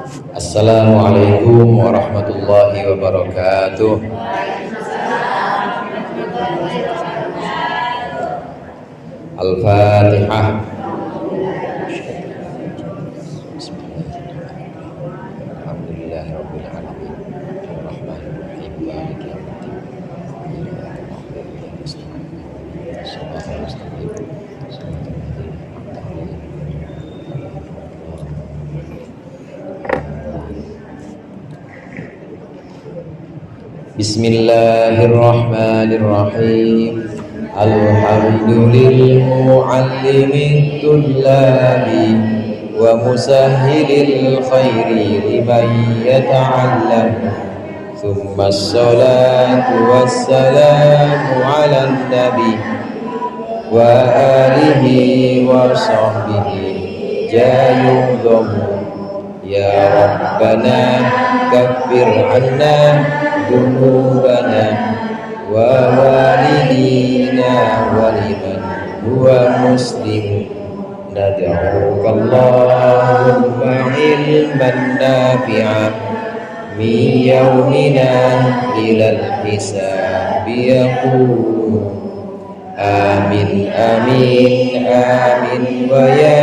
Assalamualaikum warahmatullahi wabarakatuh. Al-Fatihah. Alhamdulillahirabbil alamin. Arrahmanirrahim. Maliki yaumiddin. Iyyaka na'budu wa iyyaka nasta'in. Shiratal mustaqim. Shiratal ladzina an'amta 'alaihim. Bismillahirrahmanirrahim. Alhamdulillahil mu'allimid dullabi wa musahhilil khairi liman yata'allam. Tsumma assalatu wassalamu 'alan nabi wa alihi wa sahbihi jayudhum. Ya Rabbana kaffir 'anna dhunubana wa walidina wa liman huwa muslim. Nad'uka Allahumma ilman nafi'a min yawmina ilal hisabi yaqul. Amin amin amin wa ya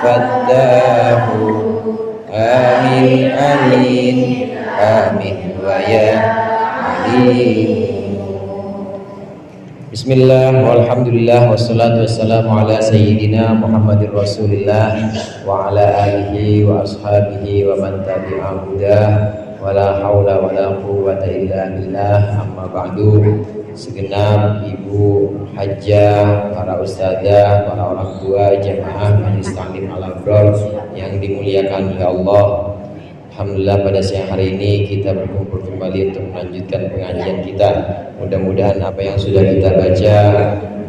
fattahu. Amin amin amin wa ya alim. Bismillah walhamdulillah wassalatu wassalamu ala sayyidina Muhammadir Rasulillah wa ala alihi wa ashabihi wa man tabi'a hudah wa la haula wa la quwwata illa billah. Amma ba'du. Segenap ibu hajjah, para ustadzah, para orang tua, jamaah majelis taklim al-abrar yang dimuliakan oleh Allah. Alhamdulillah pada siang hari ini kita berkumpul kembali untuk melanjutkan pengajian kita. Mudah-mudahan apa yang sudah kita baca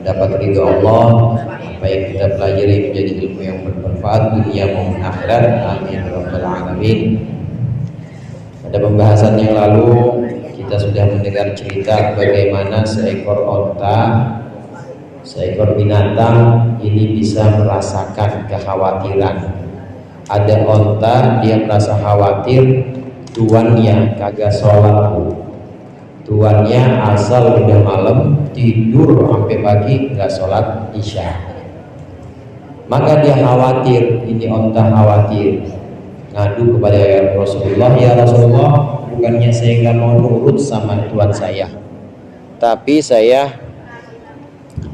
dapat ridho Allah, apa yang kita pelajari menjadi ilmu yang bermanfaat dunia maupun akhirat. Amin ya rabbal alamin. Pada pembahasan yang lalu kita sudah mendengar cerita bagaimana seekor onta, seekor binatang ini bisa merasakan kekhawatiran. Ada onta dia merasa khawatir tuannya kagak sholat, tuannya asal udah malam tidur sampai pagi nggak sholat isya. Maka dia khawatir, ini onta khawatir, ngadu kepada Rasulullah, ya Rasulullah, bukannya saya nggak mau nurut sama tuan saya, tapi saya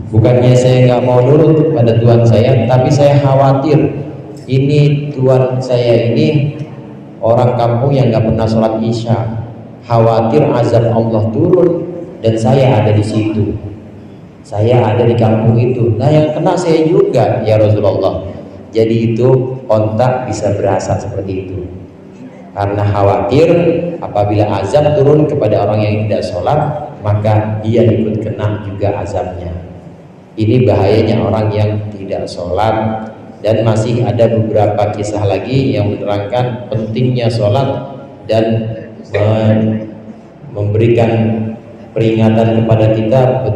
bukannya saya nggak mau nurut pada tuan saya, tapi saya khawatir ini tuan saya ini orang kampung yang nggak pernah sholat isya, khawatir azab Allah turun dan saya ada di situ, saya ada di kampung itu, nah yang kena saya juga ya Rasulullah. Jadi itu onta bisa berasa seperti itu karena khawatir apabila azab turun kepada orang yang tidak sholat maka dia ikut kena juga azabnya. Ini bahayanya orang yang tidak sholat. Dan masih ada beberapa kisah lagi yang menerangkan pentingnya sholat dan memberikan peringatan kepada kita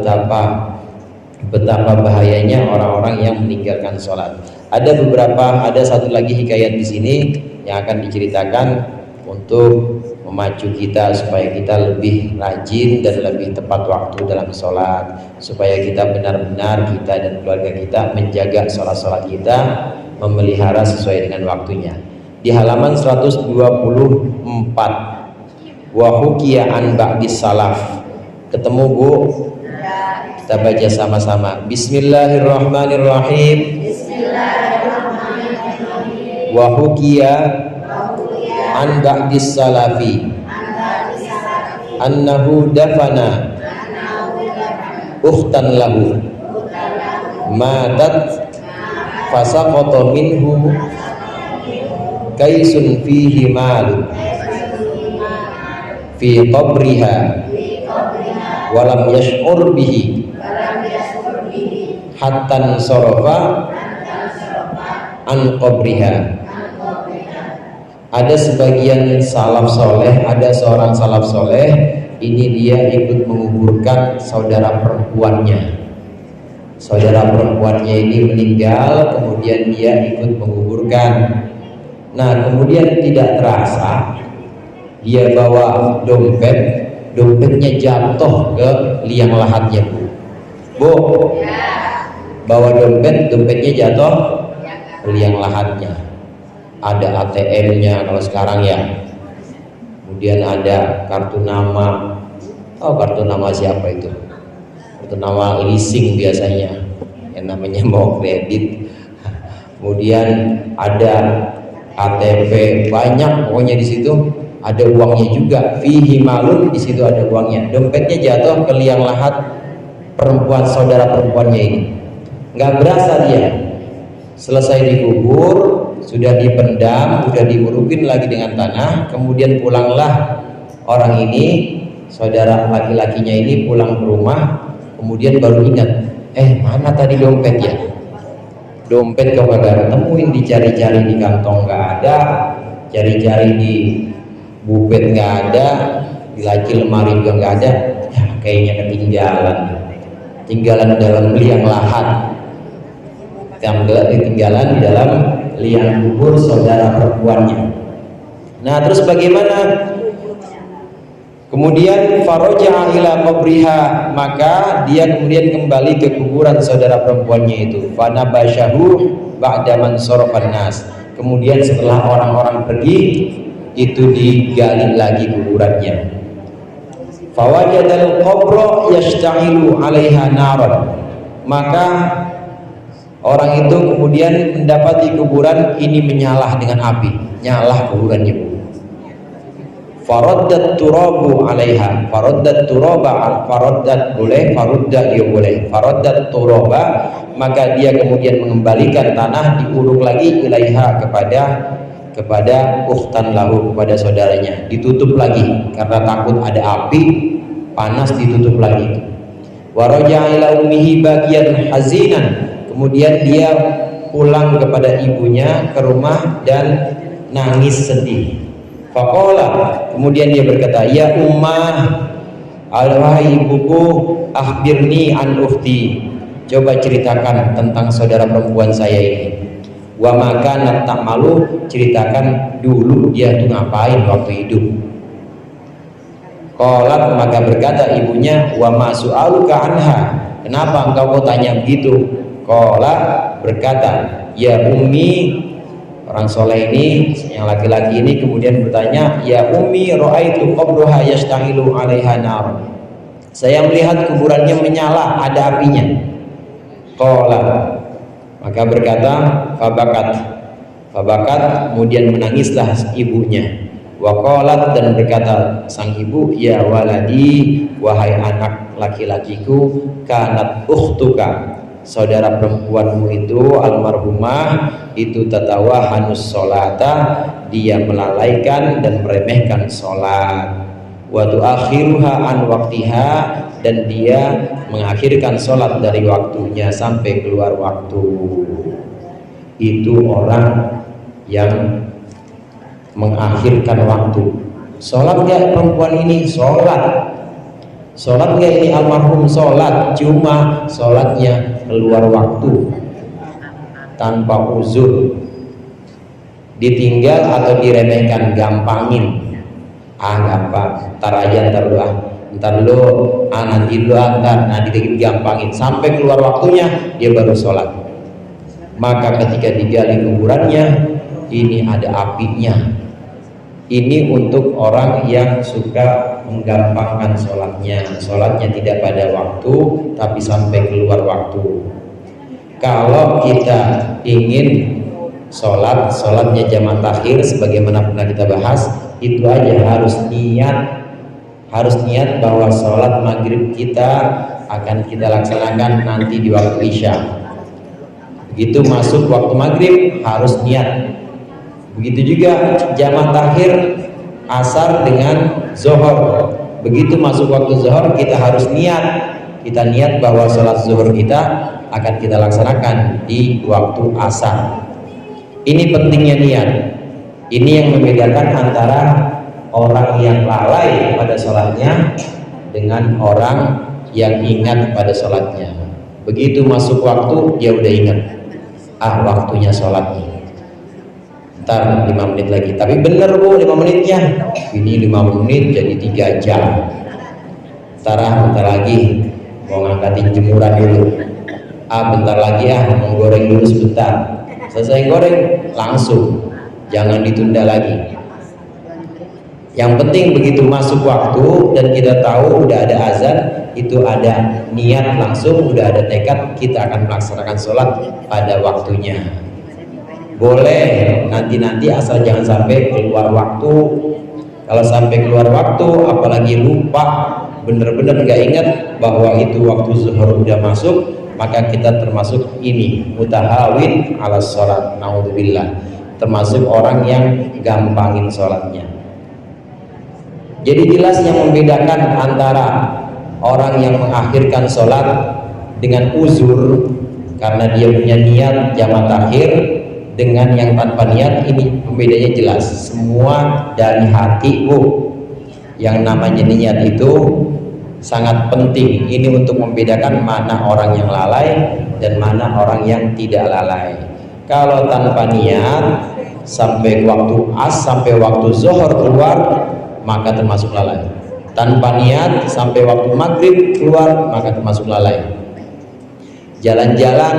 betapa bahayanya orang-orang yang meninggalkan sholat. Ada satu lagi hikayat di sini yang akan diceritakan untuk memacu kita supaya kita lebih rajin dan lebih tepat waktu dalam sholat, supaya kita benar-benar kita dan keluarga kita menjaga sholat-sholat kita, memelihara sesuai dengan waktunya. Di halaman 124, wa hukiya an ba'dis salaf. Ketemu Bu? Kita baca sama-sama. Bismillahirrahmanirrahim. Wa hukiya an ba'dis salafi annahu dafana ukhtan lahu matat fasaqata minhu kaisun fihi malu fi qabriha walam yash'ur bihi hatta sarafa an qabriha. Ada sebagian salaf soleh, ada seorang salaf soleh, ini dia ikut menguburkan saudara perempuannya. Saudara perempuannya ini meninggal, kemudian dia ikut menguburkan. Nah kemudian tidak terasa dia bawa dompetnya jatuh ke liang lahatnya Bu. Bawa dompetnya jatuh ke liang lahatnya. Ada ATM-nya kalau sekarang ya. Kemudian ada kartu nama. Oh, kartu nama siapa itu? Kartu nama leasing biasanya. Yang namanya mau kredit. Kemudian ada KTP banyak, pokoknya di situ ada uangnya juga. Fihi malun, di situ ada uangnya. Dompetnya jatuh ke liang lahat perempuan, saudara perempuannya ini. Nggak berasa dia. Selesai dikubur, sudah dipendam, sudah diurupin lagi dengan tanah. Kemudian pulanglah orang ini, saudara laki-lakinya ini pulang ke rumah. Kemudian baru ingat, mana tadi dompetnya? Dompet kepada temuin, dicari-cari di kantong nggak ada, cari-cari di bubet nggak ada, di laci lemari juga nggak ada. Ya, kayaknya ketinggalan dalam liang lahat, ketinggalan di dalam liang kubur saudara perempuannya. Nah terus bagaimana? Kemudian faraja ila qabriha, maka dia kemudian kembali ke kuburan saudara perempuannya itu. Fanabashahu ba'da man sarafan nas. Kemudian setelah orang-orang pergi, itu digali lagi kuburannya. Fawajadal qabra yashta'ilu 'alaiha naran. Maka orang itu kemudian mendapati kuburan ini menyala dengan api, nyala kuburannya. Faraddat turabu 'alaiha, faraddat turaba, faraddat boleh, farudda dia boleh, faraddat turaba, maka dia kemudian mengembalikan tanah, diuruk lagi ilaiha kepada ukhtan lahu, kepada saudaranya, ditutup lagi karena takut ada api panas, ditutup lagi. Wa raja'a ila ummihi baqiyan hazinan, kemudian dia pulang kepada ibunya ke rumah dan nangis sedih. Faqala, kemudian dia berkata, ya ummah, alwahai ibuku, akhbirni an ukhti, coba ceritakan tentang saudara perempuan saya ini. Wa makanat ta'malu, ceritakan dulu dia tuh ngapain waktu hidup. Qalat, maka berkata ibunya, wa ma su'aluka anha, kenapa engkau tanya begitu? Qala, berkata, ya ummi, orang soleh ini, yang laki-laki ini kemudian bertanya, ya ummi ra'aitu qabruha yashta'ilu 'alaiha nar, saya melihat kuburannya menyala, ada apinya. Qala, maka berkata, fabakat, kemudian menangislah ibunya. Wa qalat, dan berkata sang ibu, ya waladi, wahai anak laki-lakiku, kanat ukhtuka, saudara perempuanmu itu almarhumah itu tatawahanus sholata, dia melalaikan dan meremehkan sholat. Wa tuakhiruha an waktiha, dan dia mengakhirkan sholat dari waktunya sampai keluar waktu. Itu orang yang mengakhirkan waktu. Sholat gak perempuan ini? Sholat. Sholat gak ini almarhum? Sholat, cuma sholatnya keluar waktu tanpa uzur, ditinggal atau diremehkan, gampangin, gampang, ntar aja, ntar dulu, nanti dulu, nanti gampangin, sampai keluar waktunya dia baru sholat. Maka ketika digali kuburannya, ini ada apinya. Ini untuk orang yang suka menggampangkan sholatnya tidak pada waktu tapi sampai keluar waktu. Kalau kita ingin sholatnya jamaah takhir sebagaimana pernah kita bahas, itu aja harus niat bahwa sholat maghrib kita akan kita laksanakan nanti di waktu isya. Begitu masuk waktu maghrib harus niat. Begitu juga jamaah takhir asar dengan zuhur. Begitu masuk waktu zuhur kita harus niat. Kita niat bahwa sholat zuhur kita akan kita laksanakan di waktu asar. Ini pentingnya niat. Ini yang membedakan antara orang yang lalai pada sholatnya dengan orang yang ingat pada sholatnya. Begitu masuk waktu dia udah ingat, waktunya sholatnya. ntar 5 menit lagi, tapi bener Bu 5 menitnya, ini 5 menit jadi 3 jam. Bentar lagi mau ngangkatin jemuran dulu, bentar lagi mau goreng dulu sebentar, selesai goreng langsung, jangan ditunda lagi. Yang penting begitu masuk waktu dan kita tahu udah ada azan, itu ada niat langsung, udah ada tekad kita akan melaksanakan sholat pada waktunya. Boleh nanti asal jangan sampai keluar waktu. Kalau sampai keluar waktu apalagi lupa, bener-bener nggak ingat bahwa itu waktu zuhur udah masuk, maka kita termasuk ini mutahawin ala sholat, naudzubillah, termasuk orang yang gampangin sholatnya. Jadi jelas yang membedakan antara orang yang mengakhirkan sholat dengan uzur karena dia punya niat jamaah takhir, dengan yang tanpa niat, ini pembedanya jelas. Semua dari hati Bu. Yang namanya niat itu sangat penting. Ini untuk membedakan mana orang yang lalai dan mana orang yang tidak lalai. Kalau tanpa niat sampai waktu sampai waktu zuhur keluar, maka termasuk lalai. Tanpa niat sampai waktu maghrib keluar, maka termasuk lalai. Jalan-jalan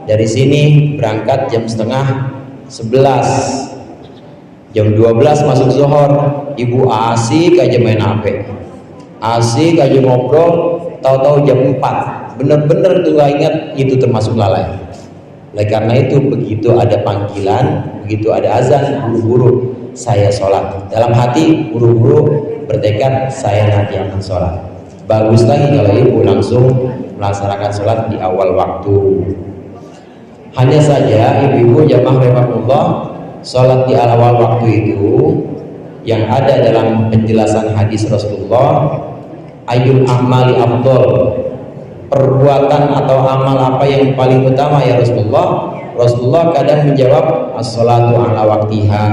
dari sini berangkat jam setengah 11, jam 12 masuk zuhur, ibu asik aja main HP, asik aja ngobrol, tahu-tahu jam 4, bener-bener tuh gak ingat, itu termasuk lalai. Oleh karena itu begitu ada panggilan, begitu ada azan, buru-buru saya sholat, dalam hati buru-buru bertekad saya nanti akan sholat. Bagus lagi kalau ibu langsung melaksanakan sholat di awal waktu. Hanya saja ibu-ibu jamaah rahimahullah, sholat di awal waktu itu yang ada dalam penjelasan hadis Rasulullah, ayyul amali afdol, perbuatan atau amal apa yang paling utama ya Rasulullah? Rasulullah kadang menjawab as-sholatu ala waktiha.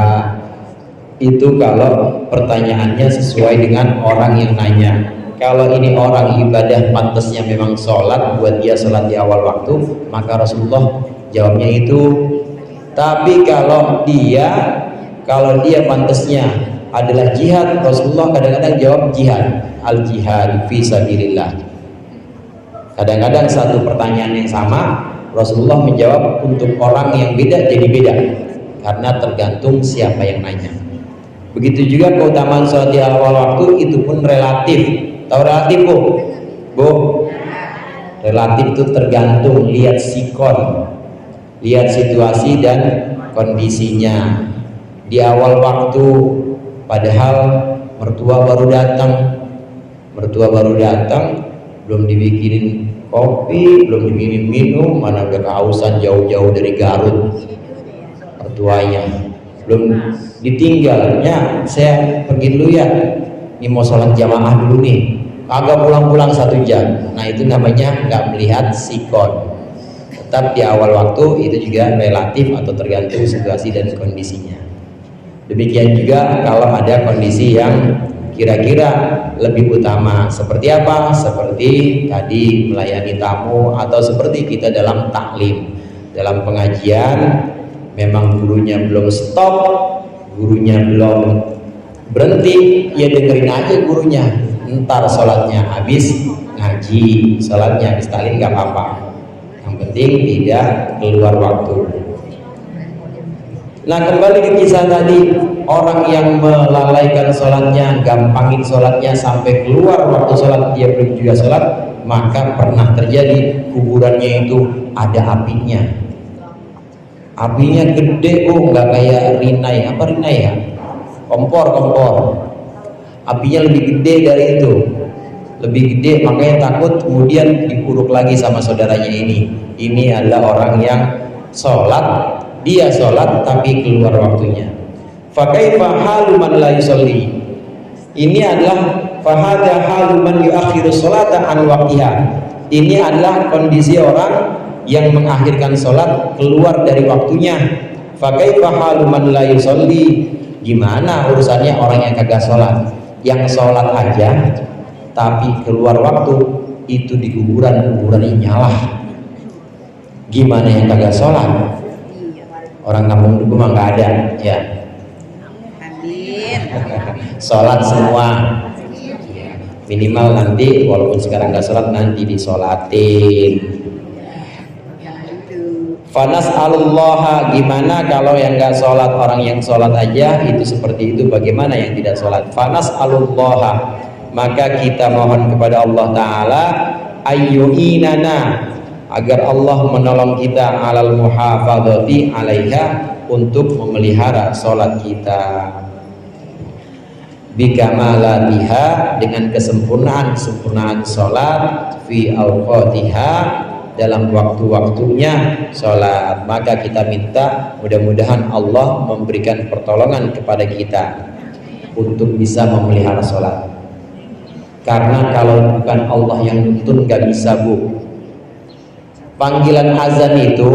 Itu kalau pertanyaannya sesuai dengan orang yang nanya. Kalau ini orang ibadah pantasnya memang sholat, buat dia sholat di awal waktu, maka Rasulullah jawabnya itu. Tapi kalau dia pantasnya adalah jihad, Rasulullah kadang-kadang jawab jihad, al jihad fi sabilillah. Kadang-kadang satu pertanyaan yang sama Rasulullah menjawab untuk orang yang beda jadi beda, karena tergantung siapa yang nanya. Begitu juga keutamaan sholat di awal waktu itu pun relatif. Tahu relatif Bu? Relatif itu tergantung, lihat sikon, lihat situasi dan kondisinya. Di awal waktu padahal mertua baru datang, belum dibikinin kopi, belum dibikinin minum, mana udah kehausan jauh-jauh dari Garut mertuanya, belum ditinggalnya, saya pergi dulu ya, ini mau sholat jamaah dulu nih, agak pulang-pulang 1 jam. Nah itu namanya nggak melihat sikon. Tetap di awal waktu itu juga relatif atau tergantung situasi dan kondisinya. Demikian juga kalau ada kondisi yang kira-kira lebih utama, seperti apa? Seperti tadi melayani tamu, atau seperti kita dalam taklim, dalam pengajian, memang gurunya belum stop, gurunya belum berhenti, ya dengerin aja gurunya. Ntar sholatnya habis ngaji, sholatnya habis taklim gak apa-apa, yang penting tidak keluar waktu. Nah kembali ke kisah tadi, orang yang melalaikan sholatnya, gampangin sholatnya sampai keluar waktu sholat dia belum juga sholat, maka pernah terjadi kuburannya itu ada apinya. Apinya gede nggak kayak Rinai, apa Rinai ya? Kompor. Apinya lebih gede dari itu, lebih gede, makanya takut kemudian dikuruk lagi sama saudaranya ini. Ini adalah orang yang sholat, dia sholat tapi keluar waktunya. Fakaifa halu man la yusolli. Ini adalah fahada halu man yuakhiru sholata an waqtiha. Ini adalah kondisi orang yang mengakhirkan sholat keluar dari waktunya. Fakaifa halu man la yusolli. Gimana urusannya orang yang kagak sholat? Yang sholat aja tapi keluar waktu, itu di kuburannya nyala. Gimana yang kagak sholat? Orang kampung dulu mah nggak ada ya. Amin. Sholat semua. Minimal nanti walaupun sekarang nggak sholat nanti disolatin. Fanas Allah, gimana kalau yang nggak sholat? Orang yang sholat aja itu seperti itu, bagaimana yang tidak sholat? Fanas Allah, maka kita mohon kepada Allah Ta'ala ayyu'inana, agar Allah menolong kita alal muhafadzati alaiha, untuk memelihara sholat kita, bikamalatiha, dengan kesempurnaan sholat, fi awqatiha, dalam waktu-waktunya sholat. Maka kita minta mudah-mudahan Allah memberikan pertolongan kepada kita untuk bisa memelihara sholat, karena kalau bukan Allah yang nuntun gak bisa Bu. Panggilan azan itu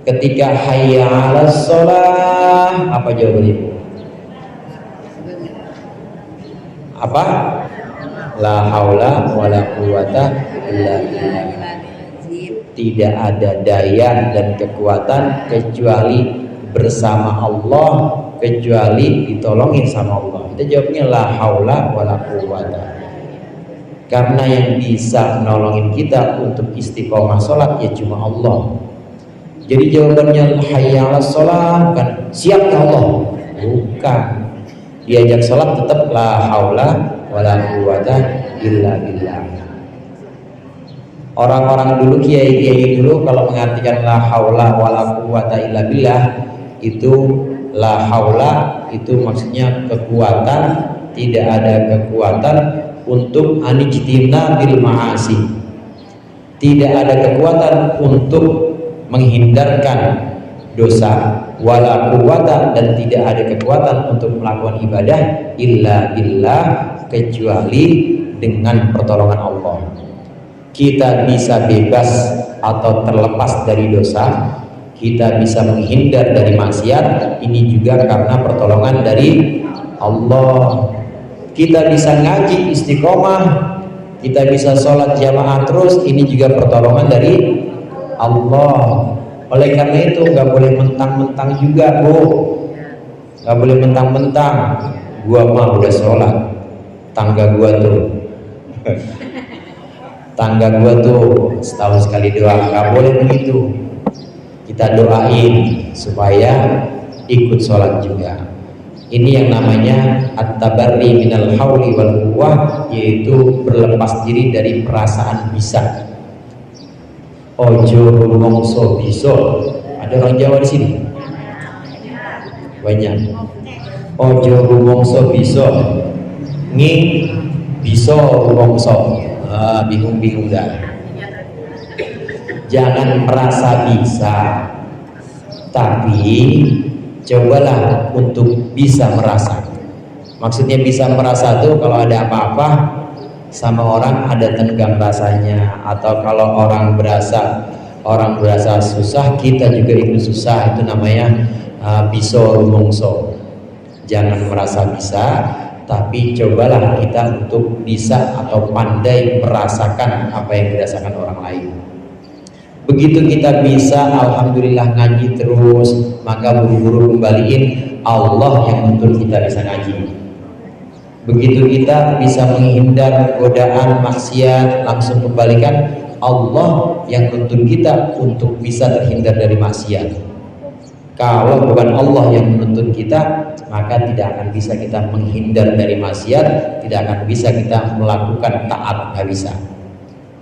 ketika hayya 'alas sholah, apa jawabannya? Apa? La haula wala quwata illa billah. Tidak ada daya dan kekuatan kecuali bersama Allah, kecuali ditolongin sama Allah. Kita jawabnya la haula wala quwata, karena yang bisa menolongin kita untuk istiqomah sholat ya cuma Allah. Jadi jawabannya hayya 'alas sholah bukan siap ya Allah, bukan. Diajak sholat tetap la haula wala quwata illa billah. Orang-orang dulu, kiai-kiai dulu kalau mengartikan la haula wala quwata illa billah, itu la haula itu maksudnya kekuatan, tidak ada kekuatan untuk anijtina bil ma'asi, tidak ada kekuatan untuk menghindarkan dosa, wala quwata, dan tidak ada kekuatan untuk melakukan ibadah illa billah, kecuali dengan pertolongan Allah. Kita bisa bebas atau terlepas dari dosa, kita bisa menghindar dari maksiat, ini juga karena pertolongan dari Allah. Kita bisa ngaji istiqomah, kita bisa sholat jamaah terus, ini juga pertolongan dari Allah. Oleh karena itu nggak boleh mentang-mentang juga Bu, nggak boleh mentang-mentang gua mah udah sholat, tangga gua tuh tangga gua tuh setahun sekali doa, nggak boleh begitu. Kita doain supaya ikut sholat juga. Ini yang namanya at-tabarri minal hauli wal quwwah, yaitu berlepas diri dari perasaan bisa. Ojo rumongso biso. Ada orang Jawa di sini? Banyak. Ojo rumongso biso. Nging biso rumongso. Bingung-bingung dah. Jangan merasa bisa, tapi cobalah untuk bisa merasa. Maksudnya bisa merasa tuh kalau ada apa-apa sama orang ada tenggang rasanya, atau kalau orang berasa susah kita juga ikut susah, itu namanya biso rumongso. Jangan merasa bisa, tapi cobalah kita untuk bisa atau pandai merasakan apa yang dirasakan orang lain. Begitu kita bisa, alhamdulillah ngaji terus, maka buru-buru kembaliin Allah yang nuntun kita bisa ngaji. Begitu kita bisa menghindar godaan maksiat, langsung kembalikan Allah yang nuntun kita untuk bisa terhindar dari maksiat. Kalau bukan Allah yang menuntun kita, maka tidak akan bisa kita menghindar dari maksiat, tidak akan bisa kita melakukan taat, nggak bisa.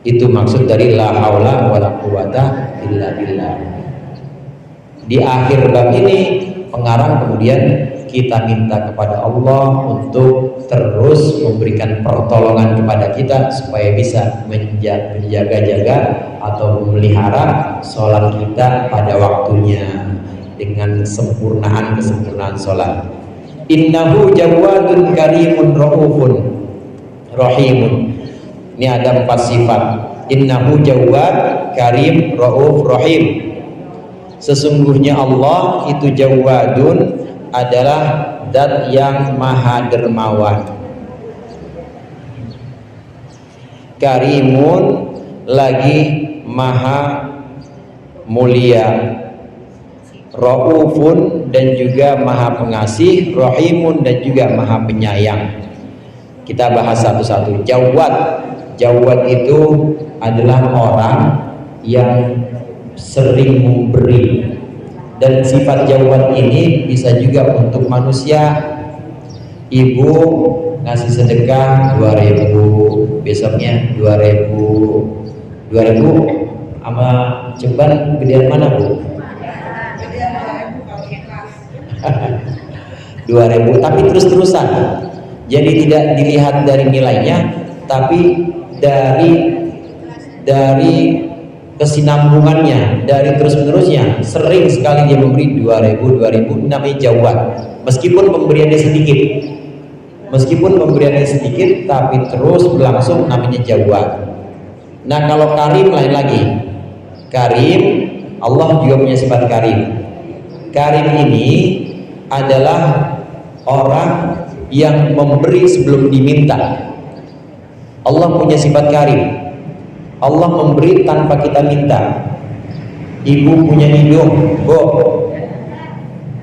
Itu maksud dari la haula wala quwata illa billah. Di akhir bab ini pengarang kemudian kita minta kepada Allah untuk terus memberikan pertolongan kepada kita supaya bisa menjaga-jaga atau memelihara sholat kita pada waktunya dengan kesempurnaan sholat. Innahu jawadun karimun raufun rahimun. Ini ada 4 sifat. Innahu jawad, karim, rauf, rahim. Sesungguhnya Allah itu jawadun, adalah zat yang maha dermawan. Karimun, lagi maha mulia. Raufun dan juga maha pengasih, Rahimun dan juga maha penyayang. Kita bahas satu-satu. Jawad. Jawad itu adalah orang yang sering memberi, dan sifat jawad ini bisa juga untuk manusia. Ibu ngasih sedekah 2.000, besoknya 2.000 sama ceban gedean mana Bu? 2.000, tapi terus-terusan. Jadi tidak dilihat dari nilainya, tapi dari kesinambungannya, dari terus-menerusnya. Sering sekali dia memberi 2.000, namanya jawad. Meskipun pemberiannya sedikit, tapi terus berlangsung, namanya jawad. Nah, kalau karim lain lagi. Karim, Allah juga punya sifat karim. Karim ini adalah orang yang memberi sebelum diminta. Allah punya sifat karim. Allah memberi tanpa kita minta. Ibu punya hidung, Bu,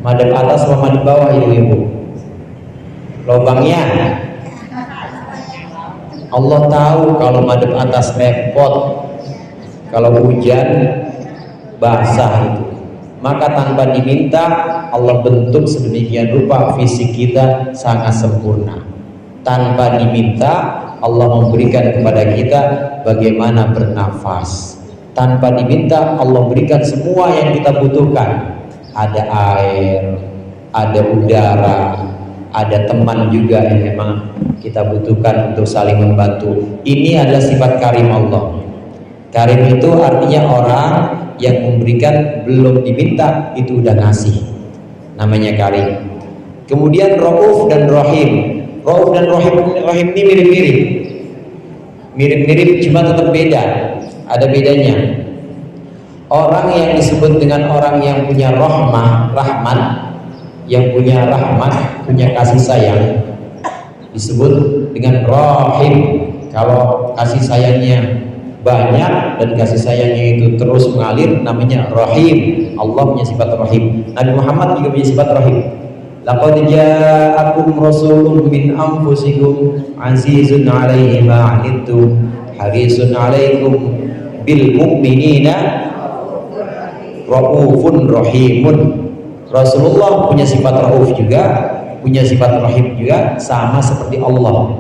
madep atas sama madep bawah ibu-ibu. Lobangnya Allah tahu kalau madep atas repot, kalau hujan basah itu. Maka tanpa diminta Allah bentuk sedemikian rupa fisik kita sangat sempurna. Tanpa diminta Allah memberikan kepada kita bagaimana bernafas. Tanpa diminta Allah berikan semua yang kita butuhkan. Ada air, ada udara, ada teman juga yang memang kita butuhkan untuk saling membantu. Ini adalah sifat karim Allah. Karim itu artinya orang yang memberikan belum diminta, itu udah ngasih, namanya karim. Kemudian Rauf dan Rahim. Rauf dan Rahim ini mirip-mirip, cuma tetap beda, ada bedanya. Orang yang disebut dengan orang yang punya rahmat, yang punya rahmat, punya kasih sayang, disebut dengan Rahim. Kalau kasih sayangnya banyak dan kasih sayangnya itu terus mengalir, namanya Rahim. Allah punya sifat Rahim. Nabi Muhammad juga punya sifat Rahim. Laqad ja'akum rasulun min anfusikum azizun 'alaihi ma 'anittum harisun 'alaikum bil mu'minina raufun rahimun. Rasulullah punya sifat Rauf juga, punya sifat Rahim juga, sama seperti Allah.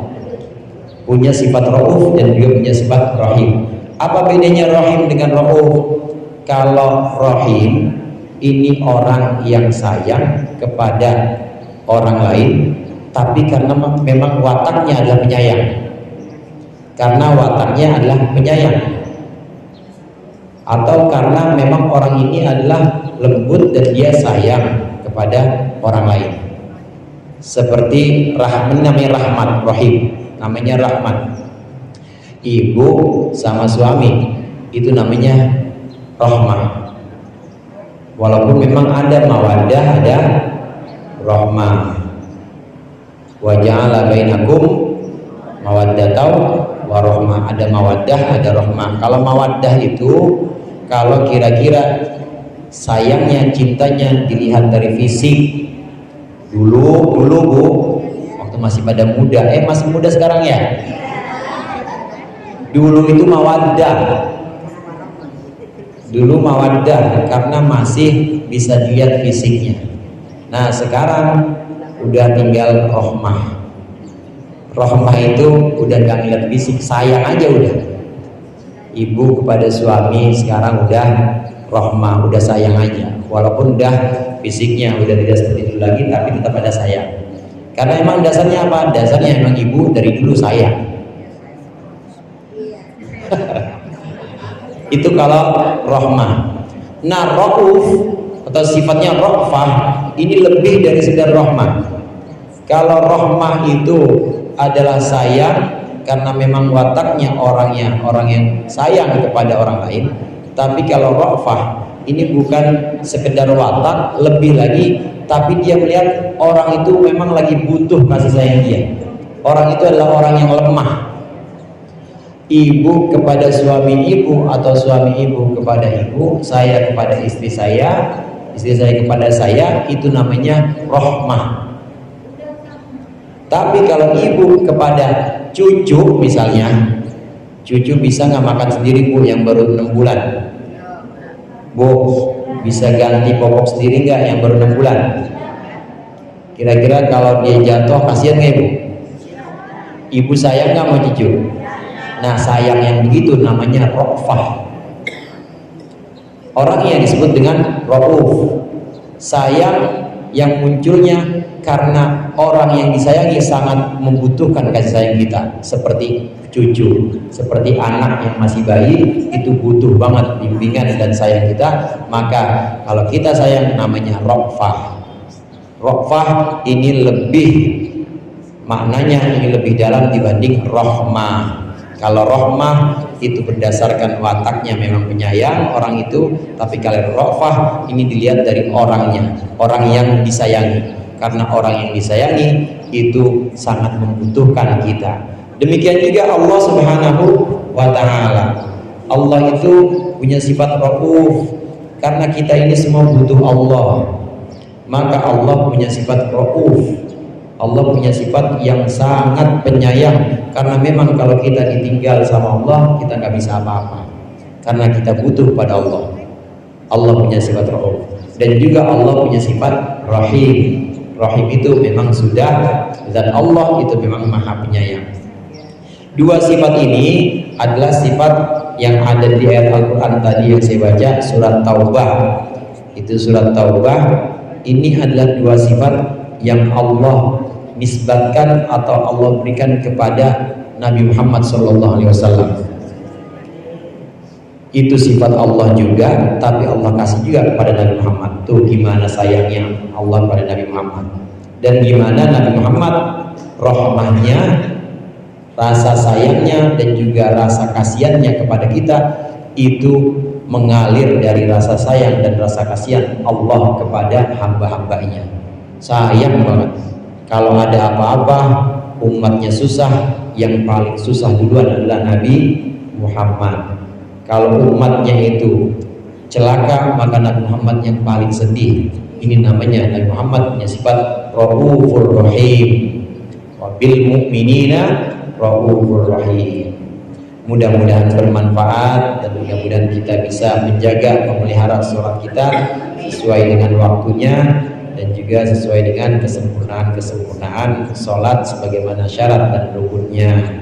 Punya sifat Rauf dan juga punya sifat Rahim. Apa bedanya Rahim dengan Rauf? Kalau Rahim ini orang yang sayang kepada orang lain, tapi karena memang wataknya adalah penyayang. Karena wataknya adalah penyayang. Atau karena memang orang ini adalah lembut dan dia sayang kepada orang lain. Seperti namanya rahmat, Rahim. Namanya rahmat. Ibu sama suami itu namanya rahmah. Walaupun memang ada mawaddah, ada rahmah. Wa ja'ala bainakum mawaddatan wa rahmah. Ada mawaddah, ada rahmah. Kalau mawaddah itu kalau kira-kira sayangnya, cintanya dilihat dari fisik. Dulu Bu, waktu masih pada muda, masih muda sekarang ya. Dulu itu mawaddah. Dulu mawaddah karena masih bisa dilihat fisiknya. Nah, sekarang udah tinggal rahmah. Rahmah itu udah gak ngeliat fisik, sayang aja udah. Ibu kepada suami sekarang udah rahmah, udah sayang aja. Walaupun udah fisiknya udah tidak seperti itu lagi, tapi tetap ada sayang. Karena emang dasarnya apa? Dasarnya emang ibu dari dulu sayang. Itu kalau rahmah. Nah, rauf atau sifatnya rafah ini lebih dari sekedar rahmah. Kalau rahmah itu adalah sayang karena memang wataknya orang yang sayang kepada orang lain. Tapi kalau rafah ini bukan sekedar watak, lebih lagi, tapi dia melihat orang itu memang lagi butuh kasih sayang dia. Orang itu adalah orang yang lemah. Ibu kepada suami ibu atau suami ibu kepada ibu, saya kepada istri saya, istri saya kepada saya, itu namanya rahmah. Tapi kalau ibu kepada cucu misalnya, cucu bisa nggak makan sendiri Bu yang baru 6 bulan? Bu, bisa ganti popok sendiri nggak yang baru 6 bulan? Kira-kira kalau dia jatuh kasihan nggak Ibu? Ibu sayang nggak mau cucu? Nah, sayang yang begitu namanya rofah. Orang yang disebut dengan rauf, sayang yang munculnya karena orang yang disayangi sangat membutuhkan kasih sayang kita, seperti cucu, seperti anak yang masih bayi, itu butuh banget bimbingan dan sayang kita. Maka kalau kita sayang namanya rofah. Rofah ini lebih maknanya, ini lebih dalam dibanding rohmah. Kalau rohmah itu berdasarkan wataknya memang penyayang orang itu, tapi kalau rofah ini dilihat dari orangnya, orang yang disayangi. Karena orang yang disayangi itu sangat membutuhkan kita. Demikian juga Allah Subhanahu wa Ta'ala. Allah itu punya sifat rauf, karena kita ini semua butuh Allah. Maka Allah punya sifat rauf. Allah punya sifat yang sangat penyayang, karena memang kalau kita ditinggal sama Allah, kita nggak bisa apa-apa, karena kita butuh pada Allah. Allah punya sifat rauf, dan juga Allah punya sifat rahim. Rahim itu memang sudah, dan Allah itu memang maha penyayang. Dua sifat ini adalah sifat yang ada di ayat Al-Quran tadi yang saya baca, surat Taubah. Itu surat Taubah, ini adalah dua sifat yang Allah nisbatkan atau Allah berikan kepada Nabi Muhammad SAW. Itu sifat Allah juga, tapi Allah kasih juga kepada Nabi Muhammad. Tuh gimana sayangnya Allah pada Nabi Muhammad, dan gimana Nabi Muhammad rahmahnya, rasa sayangnya dan juga rasa kasihannya kepada kita itu mengalir dari rasa sayang dan rasa kasihan Allah kepada hamba-hambanya. Sayang banget. Kalau ada apa-apa, umatnya susah, yang paling susah duluan adalah Nabi Muhammad. Kalau umatnya itu celaka, maka Nabi Muhammad yang paling sedih. Ini namanya Nabi Muhammad punya sifat Raufur Rahim. Wabil mu'minina Raufur Rahim. Mudah-mudahan bermanfaat, dan mudah-mudahan kita bisa menjaga, memelihara sholat kita sesuai dengan waktunya, dan juga sesuai dengan kesempurnaan sholat sebagaimana syarat dan rukunnya.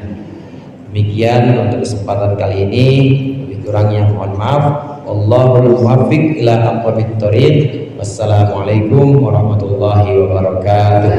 Demikian untuk kesempatan kali ini, lebih kurangnya mohon maaf. Wallahul muwaffiq ila aqwamit thoriq. Wassalamualaikum warahmatullahi wabarakatuh.